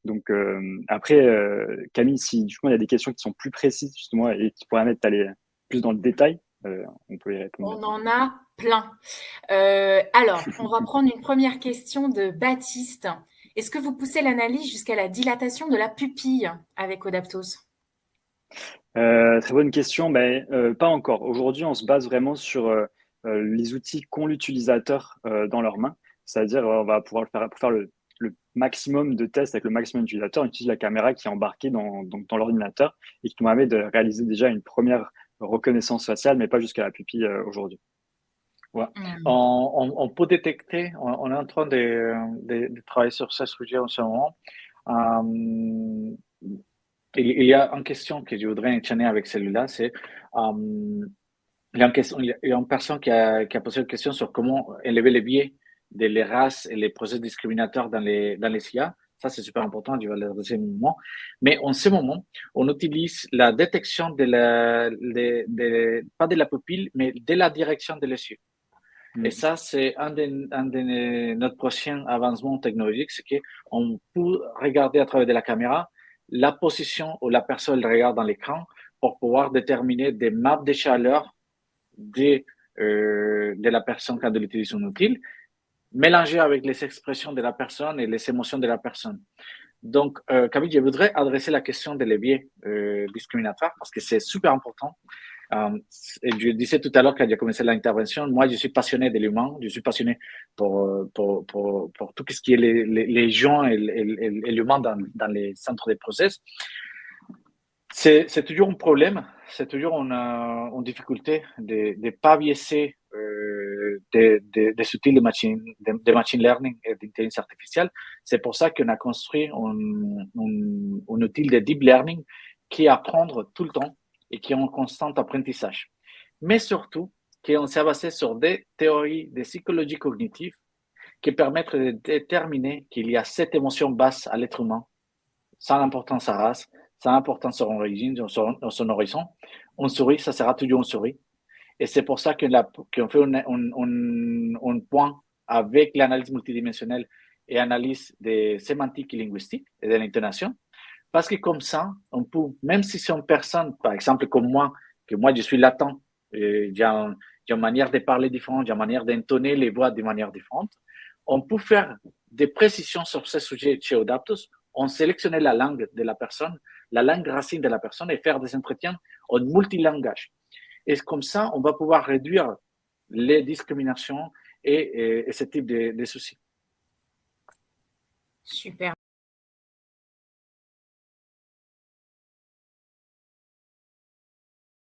Donc après, Camille, si justement il y a des questions qui sont plus précises justement et qui pourraient aller plus dans le détail, on peut y répondre On maintenant. en a plein. Alors, on va prendre une première question de Baptiste. Est-ce que vous poussez l'analyse jusqu'à la dilatation de la pupille avec Odaptos? Très bonne question. Ben, pas encore. Aujourd'hui, on se base vraiment sur les outils qu'ont l'utilisateur dans leurs mains. C'est-à-dire, on va pouvoir le faire pour faire le maximum de tests avec le maximum d'utilisateurs. On utilise la caméra qui est embarquée dans l'ordinateur et qui nous permet de réaliser déjà une première reconnaissance faciale, mais pas jusqu'à la pupille aujourd'hui. Ouais. Hmm. On peut détecter, on est en train de travailler sur ce sujet en ce moment. Euh, il y a une question que je voudrais enchaîner avec celui-là, c'est il y a une personne qui a posé une question sur comment élever les biais de les races et les procès discriminateurs dans les IA. Ça, c'est super important, je vais l'adresser un moment. Mais en ce moment, on utilise la détection pas de la pupille, mais de la direction de les yeux. Et Mm. ça, c'est un de notre prochain avancement technologique, c'est qu'on peut regarder à travers de la caméra la position où la personne regarde dans l'écran pour pouvoir déterminer des maps de chaleur de la personne quand elle utilise un outil, mélangé avec les expressions de la personne et les émotions de la personne. Donc, Camille, je voudrais adresser la question des leviers discriminatoires parce que c'est super important. Et je disais tout à l'heure quand j'ai commencé l'intervention, moi je suis passionné de l'humain, je suis passionné pour tout ce qui est les gens et l'humain dans les centres de process. C'est toujours un problème, c'est toujours une difficulté de ne pas biaiser des outils de machine learning et d'intelligence artificielle. C'est pour ça qu'on a construit un outil de deep learning qui apprend tout le temps et qui est en constant apprentissage. Mais surtout, qu'on s'est basé sur des théories de psychologie cognitive qui permettent de déterminer qu'il y a 7 émotions basses à l'être humain sans importance sa race, sans importance son origine, son horizon. On sourit, ça sera toujours une souris. Et c'est pour ça qu'on fait un point avec l'analyse multidimensionnelle et analyse des sémantiques et linguistiques et de l'intonation. Parce que comme ça, on peut, même si c'est une personne, par exemple comme moi, que moi je suis latent, j'ai une manière de parler différente, j'ai une manière d'intonner les voix de manière différente, on peut faire des précisions sur ce sujet chez Odaptos. On sélectionne la langue de la personne, la langue racine de la personne et faire des entretiens en multilangage. Et comme ça, on va pouvoir réduire les discriminations et ce type de soucis. Super.